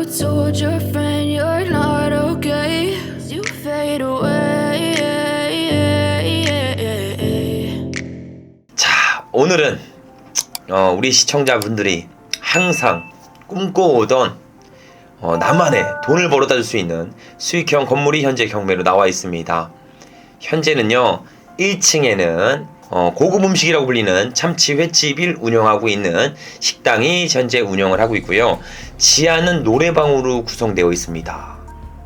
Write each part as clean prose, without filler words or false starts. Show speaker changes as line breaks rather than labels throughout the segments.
told your friend you're not okay. You fade away.
자, 오늘은 우리 시청자분들이 항상 꿈꿔오던 나만의 돈을 벌어다 줄 수 있는 수익형 건물이 현재 경매로 나와 있습니다. 현재는요 1층에는 고급 음식이라고 불리는 참치 횟집을 운영하고 있는 식당이 현재 운영을 하고 있고요. 지하는 노래방으로 구성되어 있습니다.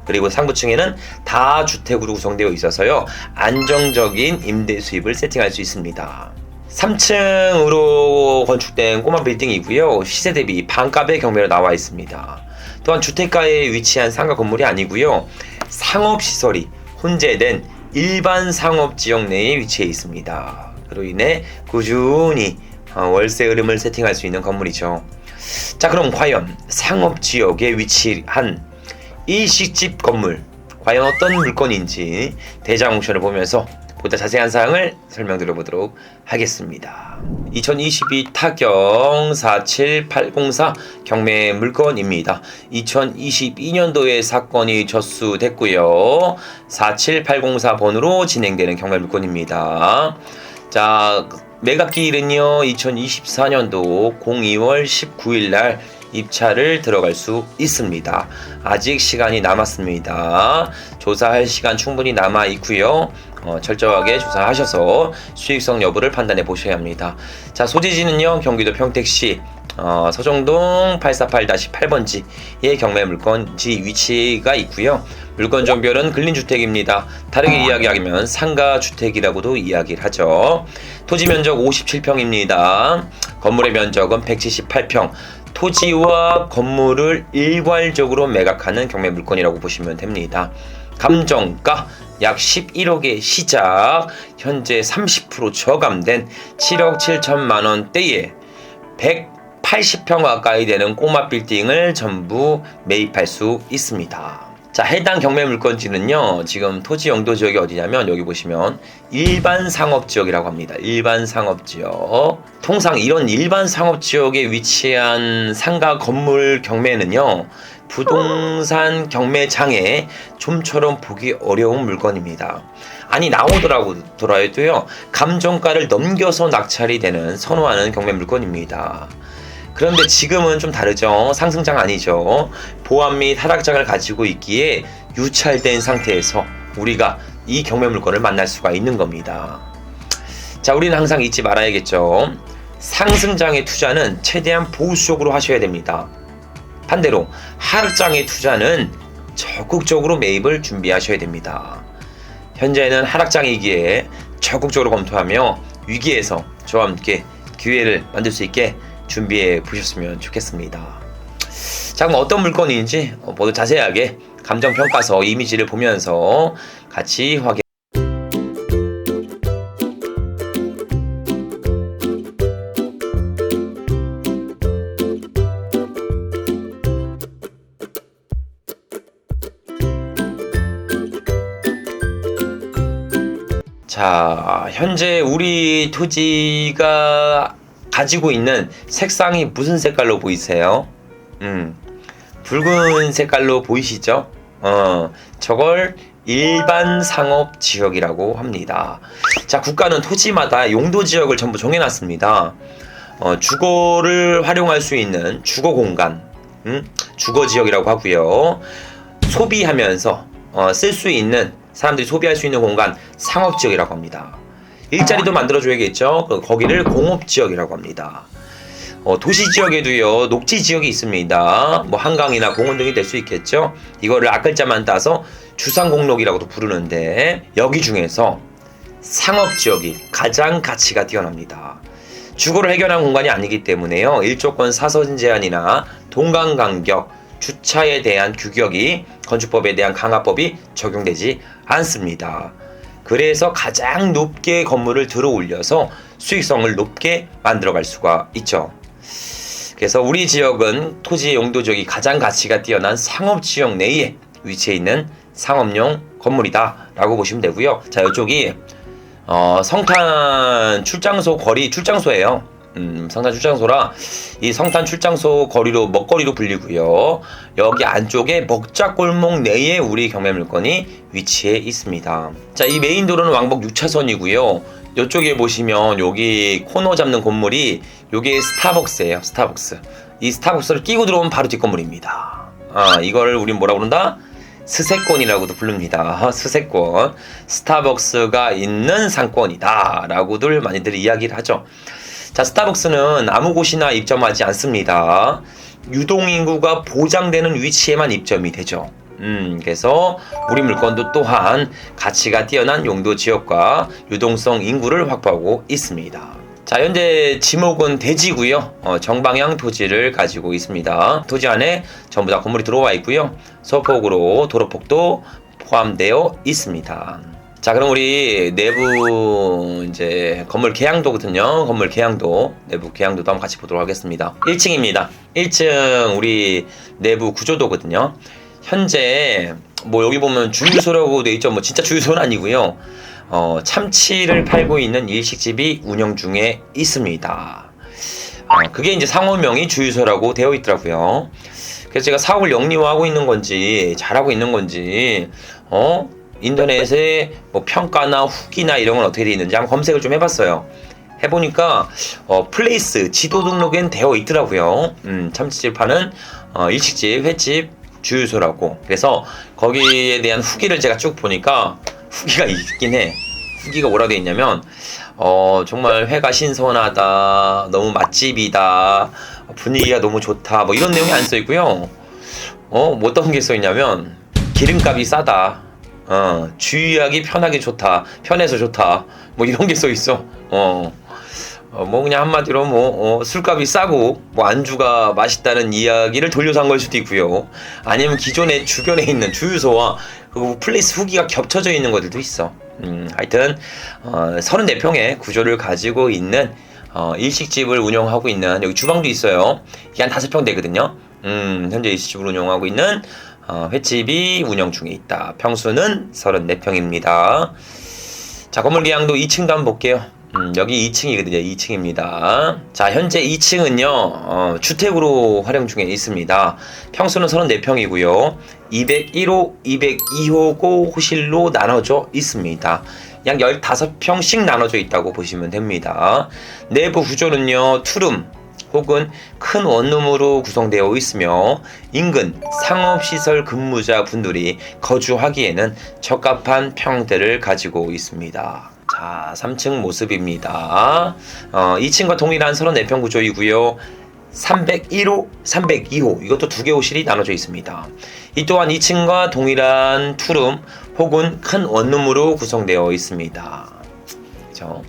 그리고 상부층에는 다주택으로 구성되어 있어서요 안정적인 임대 수입을 세팅할 수 있습니다. 3층으로 건축된 꼬마 빌딩이고요. 시세 대비 반값의 경매로 나와 있습니다. 또한 주택가에 위치한 상가 건물이 아니고요. 상업시설이 혼재된 일반 상업지역 내에 위치해 있습니다. 그로 인해 꾸준히 월세 흐름을 세팅할 수 있는 건물이죠. 자, 그럼 과연 상업지역에 위치한 일식집 건물 과연 어떤 물건인지 대장 옥션을 보면서 보다 자세한 사항을 설명드려보도록 하겠습니다. 2022 타경 47804 경매 물건입니다. 2022년도에 사건이 접수됐고요. 47804번으로 진행되는 경매 물건입니다. 자, 매각기일은요 2024년도 02월 19일날 입찰을 들어갈 수 있습니다. 아직 시간이 남았습니다. 조사할 시간 충분히 남아 있고요. 철저하게 조사하셔서 수익성 여부를 판단해 보셔야 합니다. 자, 소재지는요 경기도 평택시 서정동 848-8번지의 경매 물건지 위치가 있고요. 물건 종별은 근린주택입니다. 다르게 이야기하면 상가주택이라고도 이야기를 하죠. 토지 면적 57평입니다. 건물의 면적은 178평. 토지와 건물을 일괄적으로 매각하는 경매 물건이라고 보시면 됩니다. 감정가 약 11억의 시작, 현재 30% 저감된 7억 7천만 원대에 180평 가까이 되는 꼬마 빌딩을 전부 매입할 수 있습니다. 자, 해당 경매 물건지는요 지금 토지 용도 지역이 어디냐면 여기 보시면 일반 상업지역이라고 합니다. 일반 상업지역. 통상 이런 일반 상업지역에 위치한 상가 건물 경매는요 부동산 경매장에 좀처럼 보기 어려운 물건입니다. 아니 나오더라도요 감정가를 넘겨서 낙찰이 되는 선호하는 경매 물건입니다. 그런데 지금은 좀 다르죠. 상승장 아니죠. 보합 및 하락장을 가지고 있기에 유찰된 상태에서 우리가 이 경매 물건을 만날 수가 있는 겁니다. 자, 우리는 항상 잊지 말아야겠죠. 상승장의 투자는 최대한 보수적으로 하셔야 됩니다. 반대로 하락장의 투자는 적극적으로 매입을 준비하셔야 됩니다. 현재는 하락장이기에 적극적으로 검토하며 위기에서 저와 함께 기회를 만들 수 있게 준비해 보셨으면 좋겠습니다. 자, 그럼 어떤 물건인지 모두 자세하게 감정평가서 이미지를 보면서 같이 확인. 자, 현재 우리 토지가 가지고 있는 색상이 무슨 색깔로 보이세요? 붉은 색깔로 보이시죠? 저걸 일반 상업 지역이라고 합니다. 자, 국가는 토지마다 용도 지역을 전부 정해놨습니다. 주거를 활용할 수 있는 주거 공간, 주거 지역이라고 하고요. 소비하면서 쓸 수 있는 사람들이 소비할 수 있는 공간 상업지역이라고 합니다. 일자리도 만들어줘야겠죠. 거기를 공업지역이라고 합니다. 도시지역에도요 녹지지역이 있습니다. 뭐 한강이나 공원 등이 될 수 있겠죠. 이거를 앞글자만 따서 주상공록이라고도 부르는데 여기 중에서 상업지역이 가장 가치가 뛰어납니다. 주거를 해결한 공간이 아니기 때문에요 일조권 사선 제한이나 동간간격, 주차에 대한 규격이 건축법에 대한 강화법이 적용되지 않습니다. 그래서 가장 높게 건물을 들어 올려서 수익성을 높게 만들어갈 수가 있죠. 그래서 우리 지역은 토지 용도 지역이 가장 가치가 뛰어난 상업지역 내에 위치해 있는 상업용 건물이다 라고 보시면 되고요. 자, 이쪽이 성탄 출장소 거리 출장소예요. 성탄 출장소라 이 성탄 출장소 거리로 먹거리로 불리고요. 여기 안쪽에 먹자골목 내에 우리 경매물건이 위치해 있습니다. 자, 이 메인 도로는 왕복 6차선이고요. 이쪽에 보시면 여기 코너 잡는 건물이 요게 스타벅스예요. 스타벅스. 이 스타벅스를 끼고 들어오면 바로 뒷건물입니다. 이걸 우린 뭐라 그런다? 스세권이라고도 부릅니다. 스세권. 스타벅스가 있는 상권이다 라고들 많이들 이야기를 하죠. 자, 스타벅스는 아무 곳이나 입점하지 않습니다. 유동인구가 보장되는 위치에만 입점이 되죠. 그래서 우리 물건도 또한 가치가 뛰어난 용도 지역과 유동성 인구를 확보하고 있습니다. 자, 현재 지목은 대지고요. 정방향 토지를 가지고 있습니다. 토지 안에 전부 다 건물이 들어와 있고요. 소폭으로 도로폭도 포함되어 있습니다. 자, 그럼 우리 내부 이제 건물 계양도거든요. 건물 계양도, 내부 계양도도 한번 같이 보도록 하겠습니다. 1층입니다. 1층 우리 내부 구조도거든요. 현재 뭐 여기 보면 주유소라고 돼 있죠. 뭐 진짜 주유소는 아니고요. 참치를 팔고 있는 일식집이 운영 중에 있습니다. 그게 이제 상호명이 주유소라고 되어 있더라고요. 그래서 제가 사업을 영리화하고 있는 건지 잘하고 있는 건지 인터넷에 뭐 평가나 후기나 이런 건 어떻게 되어 있는지 한번 검색을 좀 해봤어요. 해보니까 플레이스 지도 등록엔 되어 있더라고요. 참치집 파는 일식집, 횟집, 주유소라고. 그래서 거기에 대한 후기를 제가 쭉 보니까 후기가 있긴 해. 후기가 뭐라고 되어 있냐면 정말 회가 신선하다, 너무 맛집이다, 분위기가 너무 좋다, 뭐 이런 내용이 안 써 있고요. 뭐 어떤 게 써 있냐면 기름값이 싸다, 주유하기 편하게 좋다, 편해서 좋다, 뭐 이런 게 써 있어. 뭐 그냥 한마디로 뭐 술값이 싸고 뭐 안주가 맛있다는 이야기를 돌려서 한 걸 수도 있고요. 아니면 기존에 주변에 있는 주유소와 그 플레이스 후기가 겹쳐져 있는 것들도 있어. 하여튼 34평의 구조를 가지고 있는 일식집을 운영하고 있는, 여기 주방도 있어요. 이게 한 5평 되거든요. 현재 일식집을 운영하고 있는 횟집이 운영 중에 있다. 평수는 34평입니다. 자, 건물 계양도 2층도 한번 볼게요. 여기 2층이거든요. 2층입니다. 자, 현재 2층은요, 주택으로 활용 중에 있습니다. 평수는 34평이고요. 201호, 202호고 호실로 나눠져 있습니다. 약 15평씩 나눠져 있다고 보시면 됩니다. 내부 구조는요, 투룸 혹은 큰 원룸으로 구성되어 있으며 인근 상업시설 근무자 분들이 거주하기에는 적합한 평대를 가지고 있습니다. 자, 3층 모습입니다. 2층과 동일한 34평 구조이고요. 301호, 302호 이것도 2개 호실이 나눠져 있습니다. 이 또한 2층과 동일한 투룸 혹은 큰 원룸으로 구성되어 있습니다. 그죠?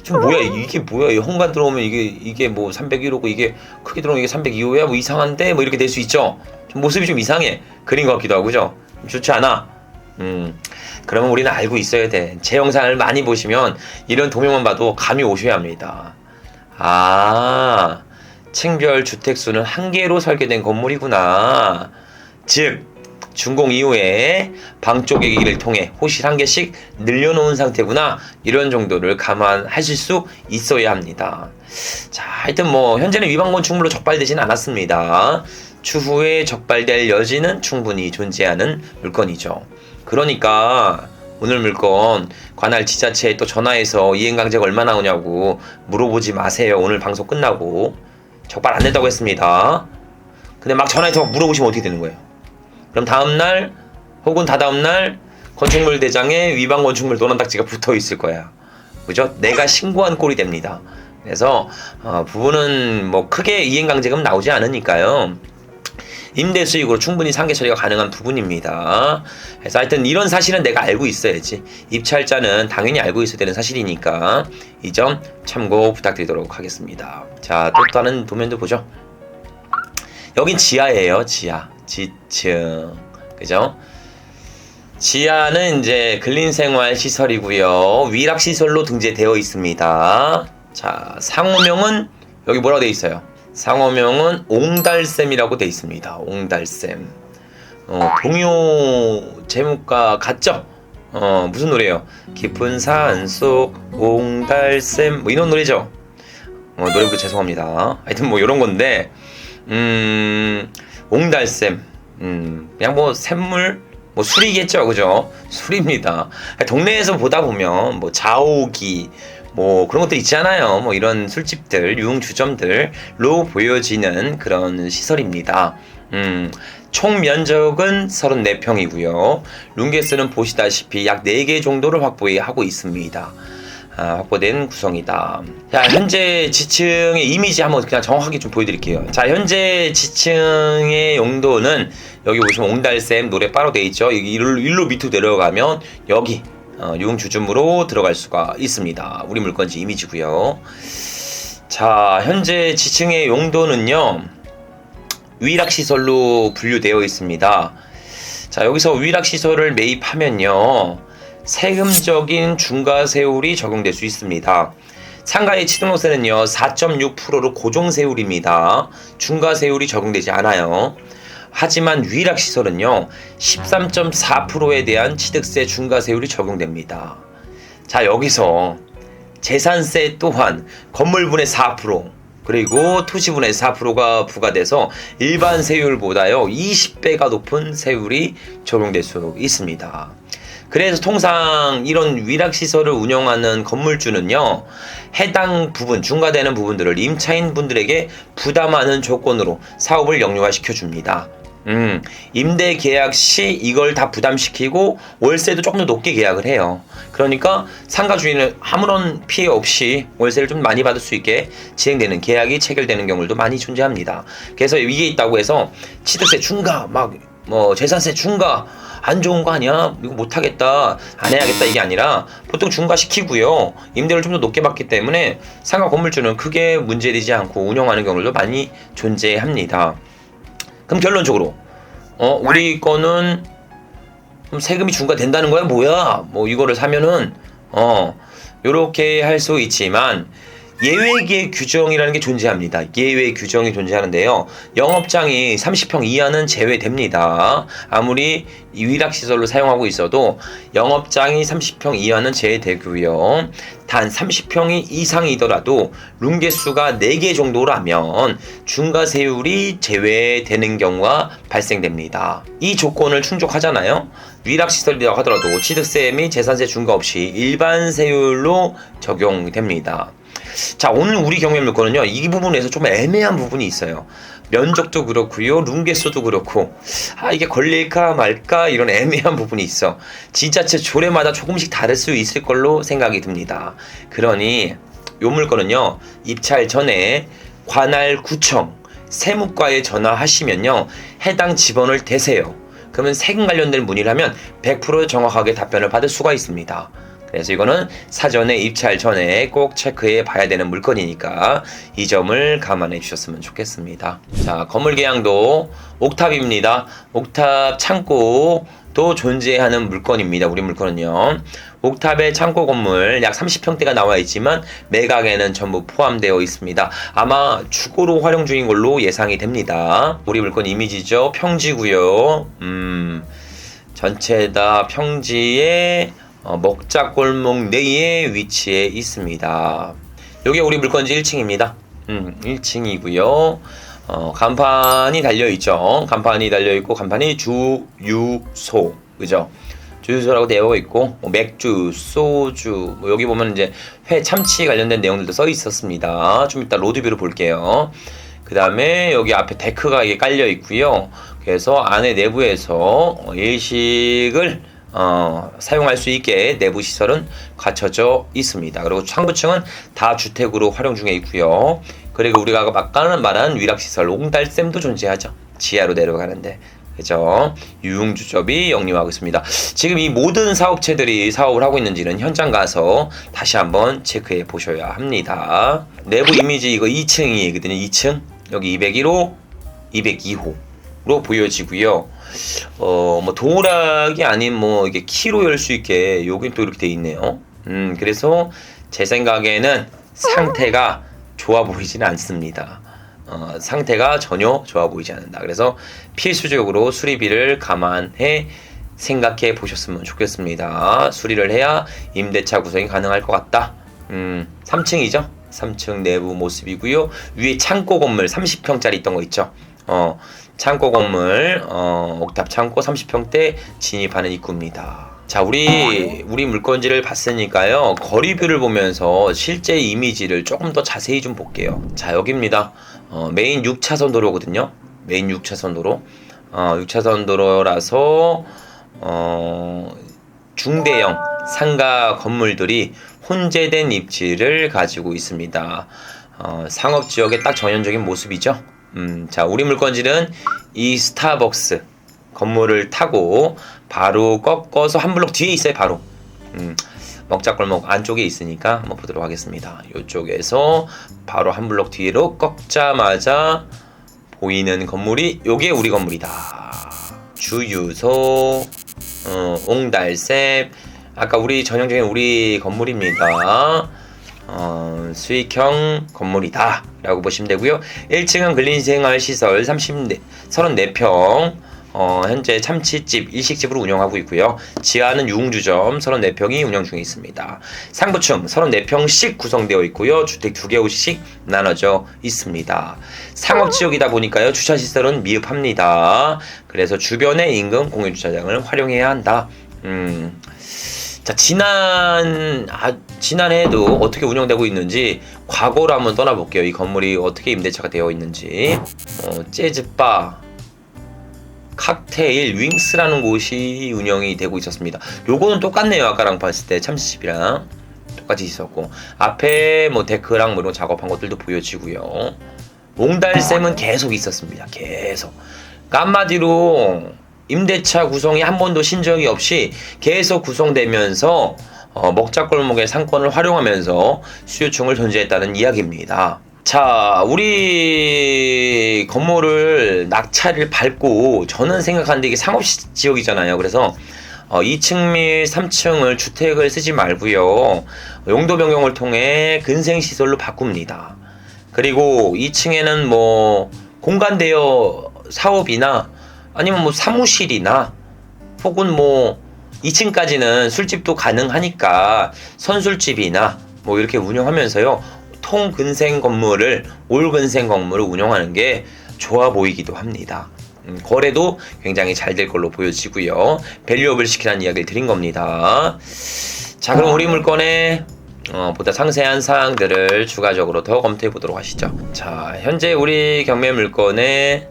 지금 뭐야, 이게 뭐야? 이 현관 들어오면 이게 뭐 301호고 이게 크게 들어오면 이게 302호야? 뭐 이상한데? 뭐 이렇게 될 수 있죠? 좀 모습이 좀 이상해. 그린 것 같기도 하고, 그죠? 좋지 않아? 그러면 우리는 알고 있어야 돼. 제 영상을 많이 보시면 이런 도면만 봐도 감이 오셔야 합니다. 층별 주택수는 1개로 설계된 건물이구나. 즉 준공 이후에 방 쪼개기를 통해 호실 1개씩 늘려놓은 상태구나. 이런 정도를 감안하실 수 있어야 합니다. 자, 하여튼 뭐 현재는 위반 건축물로 적발되진 않았습니다. 추후에 적발될 여지는 충분히 존재하는 물건이죠. 그러니까 오늘 물건 관할 지자체에 또 전화해서 이행강제가 얼마 나오냐고 물어보지 마세요. 오늘 방송 끝나고 적발 안 된다고 했습니다. 근데 막 전화해서 물어보시면 어떻게 되는 거예요? 그럼 다음날 혹은 다다음날 건축물 대장에 위반 건축물 도난딱지가 붙어 있을 거야. 그죠? 내가 신고한 꼴이 됩니다. 그래서 부분은 뭐 크게 이행강제금 나오지 않으니까요. 임대 수익으로 충분히 상계 처리가 가능한 부분입니다. 그래서 하여튼 이런 사실은 내가 알고 있어야지. 입찰자는 당연히 알고 있어야 되는 사실이니까 이 점 참고 부탁드리도록 하겠습니다. 자, 또 다른 도면도 보죠. 여긴 지하예요. 지층. 그죠? 지하는 이제 근린생활 시설이고요. 위락시설로 등재되어 있습니다. 자, 상호명은 여기 뭐라고 되어 있어요? 상호명은 옹달샘이라고 되어 있습니다. 옹달샘. 동요 제목과 같죠? 무슨 노래예요? 깊은 산속 옹달샘 뭐 이런 노래죠. 노래부터 죄송합니다. 하여튼 뭐 이런 건데, 옹달샘, 그냥 뭐 샘물, 뭐 술이겠죠, 그죠? 술입니다. 동네에서 보다 보면 뭐 자오기, 뭐 그런 것들 있잖아요. 뭐 이런 술집들, 유흥주점들로 보여지는 그런 시설입니다. 총 면적은 34평이고요. 룽게스는 보시다시피 약 4개 정도를 확보하고 있습니다. 확보된 구성이다. 자, 현재 지층의 이미지 한번 그냥 정확하게 좀 보여드릴게요. 자, 현재 지층의 용도는 여기 보시면 옹달샘 노래 바로 돼 있죠. 일로 밑으로 내려가면 여기 유흥주점으로 들어갈 수가 있습니다. 우리 물건지 이미지고요. 자, 현재 지층의 용도는요, 위락시설로 분류되어 있습니다. 자, 여기서 위락시설을 매입하면요, 세금적인 중과세율이 적용될 수 있습니다. 상가의 취등록세는요 4.6%로 고정세율입니다. 중과세율이 적용되지 않아요. 하지만 위락시설은요 13.4%에 대한 취득세 중과세율이 적용됩니다. 자, 여기서 재산세 또한 건물분의 4% 그리고 토지분의 4%가 부과돼서 일반 세율보다요 20배가 높은 세율이 적용될 수 있습니다. 그래서 통상 이런 위락시설을 운영하는 건물주는요, 해당 부분, 중과되는 부분들을 임차인 분들에게 부담하는 조건으로 사업을 영유화시켜 줍니다. 임대 계약 시 이걸 다 부담시키고 월세도 조금 더 높게 계약을 해요. 그러니까 상가 주인은 아무런 피해 없이 월세를 좀 많이 받을 수 있게 진행되는 계약이 체결되는 경우도 많이 존재합니다. 그래서 이게 있다고 해서 취득세 중과, 재산세 중과, 안 좋은 거 아니야? 이거 못하겠다, 안 해야겠다, 이게 아니라 보통 중과시키고요, 임대를 좀 더 높게 받기 때문에 상가 건물주는 크게 문제되지 않고 운영하는 경우도 많이 존재합니다. 그럼 결론적으로 우리 거는 세금이 중과된다는 거야? 뭐야? 뭐 이거를 사면은 요렇게 할 수 있지만 예외의 규정이라는 게 존재합니다. 예외 규정이 존재하는데요. 영업장이 30평 이하는 제외됩니다. 아무리 위락시설로 사용하고 있어도 영업장이 30평 이하는 제외되고요. 단 30평이 이상이더라도 룸개수가 4개 정도라면 중과세율이 제외되는 경우가 발생됩니다. 이 조건을 충족하잖아요. 위락시설이라고 하더라도 취득세 및 재산세 중과 없이 일반 세율로 적용됩니다. 자, 오늘 우리 경매 물건은요, 이 부분에서 좀 애매한 부분이 있어요. 면적도 그렇고요, 룸개수도 그렇고, 이게 걸릴까 말까 이런 애매한 부분이 있어. 지자체 조례마다 조금씩 다를 수 있을 걸로 생각이 듭니다. 그러니 요 물건은요, 입찰 전에 관할 구청 세무과에 전화하시면요, 해당 지번을 대세요. 그러면 세금 관련된 문의를 하면 100% 정확하게 답변을 받을 수가 있습니다. 그래서 이거는 사전에 입찰 전에 꼭 체크해 봐야 되는 물건이니까 이 점을 감안해 주셨으면 좋겠습니다. 자, 건물 계양도 옥탑입니다. 옥탑 창고도 존재하는 물건입니다. 우리 물건은요. 옥탑의 창고 건물 약 30평대가 나와 있지만 매각에는 전부 포함되어 있습니다. 아마 주거로 활용 중인 걸로 예상이 됩니다. 우리 물건 이미지죠. 평지고요. 전체 다 평지에 먹자골목 내에 위치해 있습니다. 여기 우리 물건지 1층입니다. 1층이고요. 간판이 달려있죠. 간판이 달려있고, 간판이 주유소, 그죠? 주유소라고 되어 있고, 맥주, 소주, 여기 보면 이제 회, 참치 관련된 내용들도 써 있었습니다. 좀 이따 로드뷰를 볼게요. 그 다음에 여기 앞에 데크가 이게 깔려 있고요. 그래서 안에 내부에서 일식을 사용할 수 있게 내부 시설은 갖춰져 있습니다. 그리고 상부층은 다 주택으로 활용 중에 있고요. 그리고 우리가 아까 말한 위락시설 옹달샘도 존재하죠. 지하로 내려가는데, 그죠? 유흥주점이 영리하고 있습니다. 지금 이 모든 사업체들이 사업을 하고 있는지는 현장 가서 다시 한번 체크해 보셔야 합니다. 내부 이미지 이거 2층이거든요. 2층 여기 201호, 202호로 보여지고요. 도락이 아닌 이게 키로 열 수 있게 여긴 또 이렇게 돼 있네요. 그래서 제 생각에는 상태가 좋아 보이지는 않습니다. 상태가 전혀 좋아 보이지 않는다. 그래서 필수적으로 수리비를 감안해 생각해 보셨으면 좋겠습니다. 수리를 해야 임대차 구성이 가능할 것 같다. 3층이죠? 3층 내부 모습이고요. 위에 창고 건물 30평짜리 있던 거 있죠. 창고 건물 옥탑 창고 30평대 진입하는 입구입니다. 자, 우리 물건지를 봤으니까요. 거리뷰를 보면서 실제 이미지를 조금 더 자세히 좀 볼게요. 자, 여기입니다. 메인 6차선 도로거든요. 메인 6차선 도로. 6차선 도로라서 중대형 상가 건물들이 혼재된 입지를 가지고 있습니다. 상업지역의 딱 전형적인 모습이죠. 자, 우리 물건지는 이 스타벅스 건물을 타고 바로 꺾어서 한 블록 뒤에 있어요. 바로 먹자골목 안쪽에 있으니까 한번 보도록 하겠습니다. 이쪽에서 바로 한 블록 뒤로 꺾자마자 보이는 건물이 요게 우리 건물이다. 주유소, 옹달샘, 아까 우리 전형적인 우리 건물입니다. 수익형 건물이다 라고 보시면 되고요. 1층은 근린생활시설 34평, 현재 참치집, 일식집으로 운영하고 있고요. 지하는 유흥주점 34평이 운영 중에 있습니다. 상부층 34평씩 구성되어 있고요. 주택 2개호씩 나눠져 있습니다. 상업지역이다 보니까요. 주차시설은 미흡합니다. 그래서 주변의 인근 공유주차장을 활용해야 한다. 자, 지난해에도 어떻게 운영되고 있는지 과거로 한번 떠나볼게요. 이 건물이 어떻게 임대차가 되어 있는지. 재즈바, 칵테일, 윙스라는 곳이 운영이 되고 있었습니다. 요거는 똑같네요. 아까랑 봤을 때 참치집이랑 똑같이 있었고, 앞에 뭐 데크랑 뭐 이런 작업한 것들도 보여지고요. 옹달샘은 계속 있었습니다. 계속. 그러니까 한마디로 임대차 구성이 한 번도 신 적이 없이 계속 구성되면서 먹자골목의 상권을 활용하면서 수요층을 존재했다는 이야기입니다. 자, 우리 건물을 낙차를 밟고 저는 생각하는데 이게 상업지역이잖아요. 그래서 2층 및 3층을 주택을 쓰지 말고요. 용도 변경을 통해 근생시설로 바꿉니다. 그리고 2층에는 뭐 공간대여 사업이나 아니면 뭐 사무실이나 혹은 뭐 2층까지는 술집도 가능하니까 선술집이나 뭐 이렇게 운영하면서요. 통근생 건물을 올근생 건물을 운영하는 게 좋아 보이기도 합니다. 거래도 굉장히 잘 될 걸로 보여지고요. 밸류업을 시키라는 이야기를 드린 겁니다. 자, 그럼 우리 물건의 보다 상세한 사항들을 추가적으로 더 검토해 보도록 하시죠. 자, 현재 우리 경매 물건의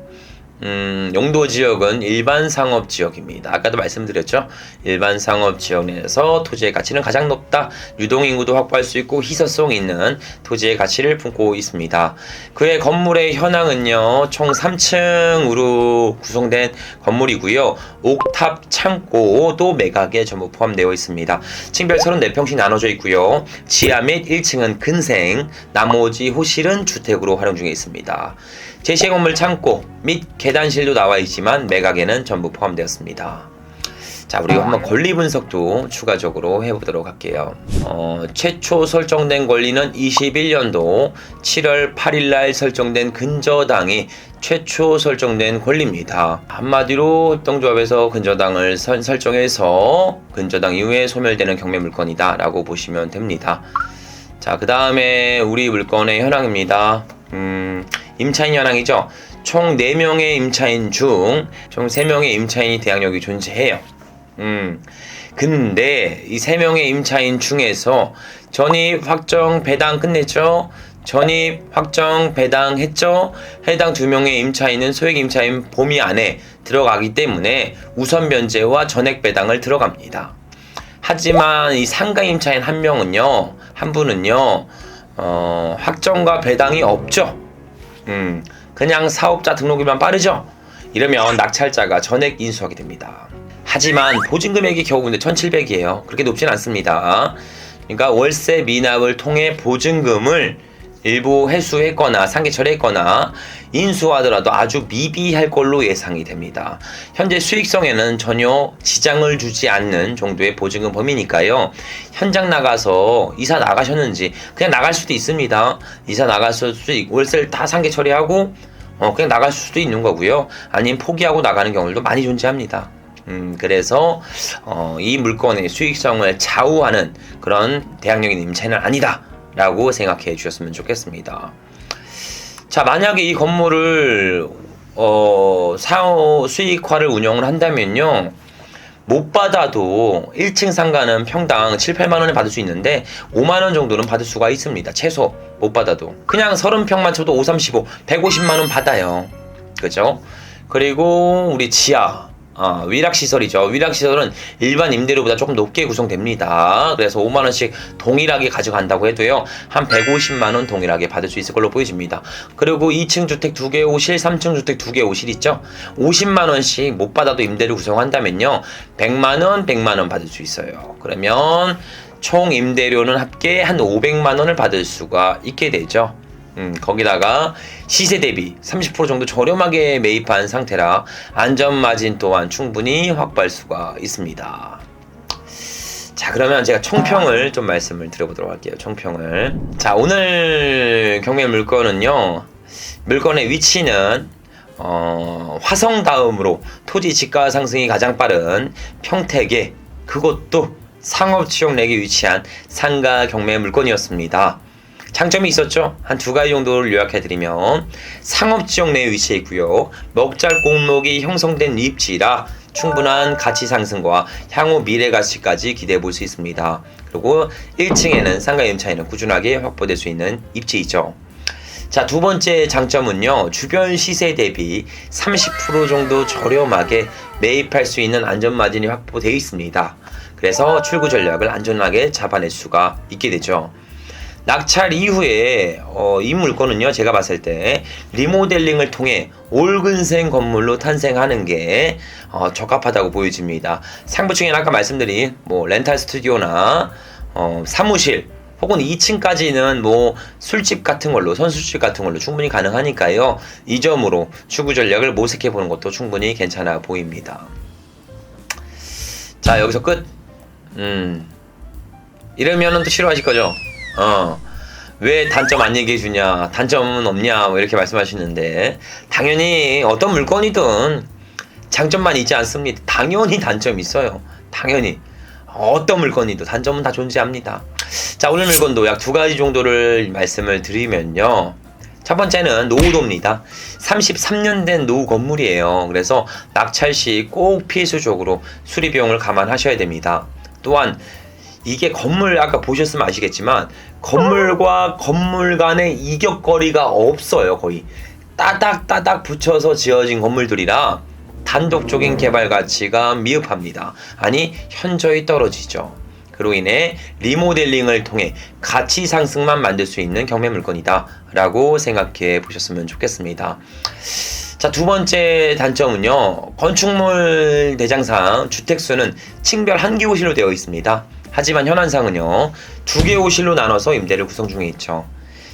용도 지역은 일반 상업 지역입니다. 아까도 말씀드렸죠. 일반 상업 지역 내에서 토지의 가치는 가장 높다. 유동인구도 확보할 수 있고 희소성 있는 토지의 가치를 품고 있습니다. 그의 건물의 현황은요. 총 3층으로 구성된 건물이고요. 옥탑 창고도 매각에 전부 포함되어 있습니다. 층별 34평씩 나눠져 있고요. 지하 및 1층은 근생, 나머지 호실은 주택으로 활용 중에 있습니다. 제시의 건물 창고 및 계단실도 나와 있지만 매각에는 전부 포함되었습니다. 자, 우리 한번 권리 분석도 추가적으로 해보도록 할게요. 최초 설정된 권리는 21년도 7월 8일날 설정된 근저당이 최초 설정된 권리입니다. 한마디로 협동조합에서 근저당을 설정해서 근저당 이후에 소멸되는 경매 물건이다 라고 보시면 됩니다. 자, 그 다음에 우리 물건의 현황입니다. 임차인 현황이죠. 총 4명의 임차인 중 총 3명의 임차인이 대항력이 존재해요. 근데 이 3명의 임차인 중에서 전입 확정 배당 끝냈죠. 전입 확정 배당 했죠. 해당 2명의 임차인은 소액 임차인 범위 안에 들어가기 때문에 우선 면제와 전액 배당을 들어갑니다. 하지만 이 상가 임차인 한 분은요 확정과 배당이 없죠. 그냥 사업자 등록일만 빠르죠. 이러면 낙찰자가 전액 인수하게 됩니다. 하지만 보증금액이 겨우 근데 1,700이에요. 그렇게 높진 않습니다. 그러니까 월세 미납을 통해 보증금을 일부 회수했거나 상계 처리했거나 인수하더라도 아주 미비할 걸로 예상이 됩니다. 현재 수익성에는 전혀 지장을 주지 않는 정도의 보증금 범위니까요. 현장 나가서 이사 나가셨는지 그냥 나갈 수도 있습니다. 이사 나갔을 수도 있고 월세를 다 상계 처리하고 그냥 나갈 수도 있는 거고요. 아니면 포기하고 나가는 경우도 많이 존재합니다. 그래서 이 물건의 수익성을 좌우하는 그런 대항력인 임차인은 아니다 라고 생각해 주셨으면 좋겠습니다. 자, 만약에 이 건물을 사후 수익화를 운영을 한다면요, 못 받아도 1층 상가는 평당 7, 8만 원에 받을 수 있는데 5만 원 정도는 받을 수가 있습니다. 최소 못 받아도. 그냥 30평만 쳐도 5, 35, 150만 원 받아요. 그죠? 그리고 우리 지하 위락시설이죠. 위락시설은 일반 임대료보다 조금 높게 구성됩니다. 그래서 5만원씩 동일하게 가져간다고 해도요, 한 150만원 동일하게 받을 수 있을 걸로 보여집니다. 그리고 2층 주택 2개 오실, 3층 주택 2개 오실 있죠. 50만원씩 못 받아도 임대료 구성한다면요, 100만원, 100만원 받을 수 있어요. 그러면 총 임대료는 합계 한 500만원을 받을 수가 있게 되죠. 거기다가 시세 대비 30% 정도 저렴하게 매입한 상태라 안전마진 또한 충분히 확보할 수가 있습니다. 자, 그러면 제가 총평을 좀 말씀을 드려보도록 할게요. 총평을. 자, 오늘 경매 물건은요, 물건의 위치는 화성 다음으로 토지 지가 상승이 가장 빠른 평택에, 그것도 상업지역 내에 위치한 상가 경매 물건이었습니다. 장점이 있었죠. 한 두 가지 정도를 요약해드리면, 상업지역 내에 위치해 있고요, 먹잘 공목이 형성된 입지라 충분한 가치 상승과 향후 미래 가치까지 기대해 볼 수 있습니다. 그리고 1층에는 상가 임차인은 꾸준하게 확보될 수 있는 입지이죠. 자, 두 번째 장점은요, 주변 시세 대비 30% 정도 저렴하게 매입할 수 있는 안전마진이 확보되어 있습니다. 그래서 출구 전략을 안전하게 잡아낼 수가 있게 되죠. 낙찰 이후에 이 물건은요, 제가 봤을 때 리모델링을 통해 올근생 건물로 탄생하는 게 적합하다고 보여집니다. 상부층에는 아까 말씀드린 렌탈 스튜디오나 사무실 혹은 2층까지는 술집 같은 걸로, 선술집 같은 걸로 충분히 가능하니까요, 이 점으로 출구 전략을 모색해 보는 것도 충분히 괜찮아 보입니다. 자, 여기서 끝. 이러면은 또 싫어하실 거죠? 왜 단점 안 얘기해 주냐, 단점은 없냐, 이렇게 말씀하시는데, 당연히 어떤 물건이든 장점만 있지 않습니다. 당연히 단점이 있어요. 당연히 어떤 물건이든 단점은 다 존재합니다. 자, 오늘 물건도 약 두 가지 정도를 말씀을 드리면요, 첫 번째는 노후도입니다. 33년 된 노후 건물이에요. 그래서 낙찰 시 꼭 필수적으로 수리 비용을 감안하셔야 됩니다. 또한 이게 건물, 아까 보셨으면 아시겠지만 건물과 건물 간의 이격거리가 없어요. 거의 따닥따닥 붙여서 지어진 건물들이라 단독적인 개발 가치가 미흡합니다. 아니, 현저히 떨어지죠. 그로 인해 리모델링을 통해 가치 상승만 만들 수 있는 경매 물건이다 라고 생각해 보셨으면 좋겠습니다. 자, 두 번째 단점은요, 건축물 대장상 주택수는 층별 한 개 호실로 되어 있습니다. 하지만 현안상은요, 두 개 호실로 나눠서 임대를 구성 중에 있죠.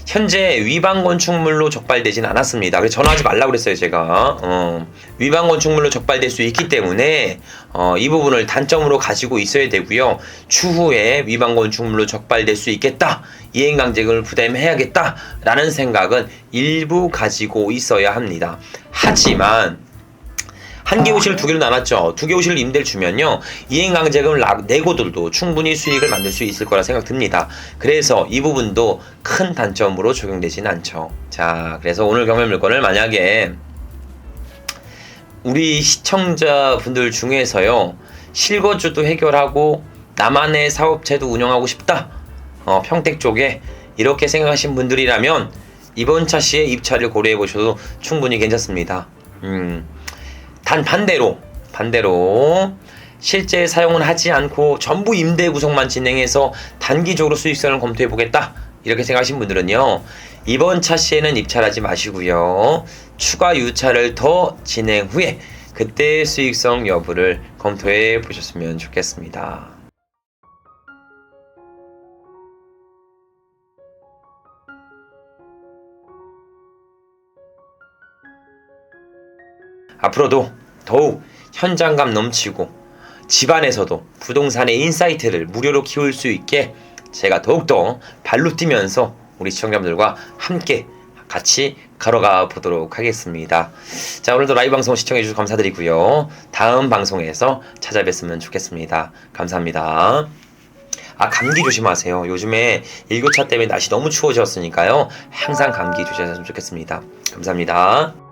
현재 위반 건축물로 적발되진 않았습니다. 그래서 전화하지 말라고 그랬어요, 제가. 위반 건축물로 적발될 수 있기 때문에 이 부분을 단점으로 가지고 있어야 되고요. 추후에 위반 건축물로 적발될 수 있겠다, 이행강제금을 부담해야겠다 라는 생각은 일부 가지고 있어야 합니다. 하지만 한 개 호실을 두 개로 나눴죠. 두 개 호실을 임대를 주면요, 이행강제금을 내고들도 충분히 수익을 만들 수 있을 거라 생각 듭니다. 그래서 이 부분도 큰 단점으로 적용되진 않죠. 자, 그래서 오늘 경매 물건을 만약에 우리 시청자분들 중에서요, 실거주도 해결하고 나만의 사업체도 운영하고 싶다, 평택 쪽에 이렇게 생각하신 분들이라면 이번 차 시에 입찰을 고려해 보셔도 충분히 괜찮습니다. 단 반대로 실제 사용은 하지 않고 전부 임대 구성만 진행해서 단기적으로 수익성을 검토해 보겠다 이렇게 생각하신 분들은요, 이번 차 시에는 입찰하지 마시고요, 추가 유찰을 더 진행 후에 그때 수익성 여부를 검토해 보셨으면 좋겠습니다. 앞으로도 더욱 현장감 넘치고 집안에서도 부동산의 인사이트를 무료로 키울 수 있게 제가 더욱더 발로 뛰면서 우리 시청자분들과 함께 같이 걸어가 보도록 하겠습니다. 자, 오늘도 라이브 방송 시청해주셔서 감사드리고요. 다음 방송에서 찾아뵙으면 좋겠습니다. 감사합니다. 감기 조심하세요. 요즘에 일교차 때문에 날씨 너무 추워졌으니까요. 항상 감기 조심하셨으면 좋겠습니다. 감사합니다.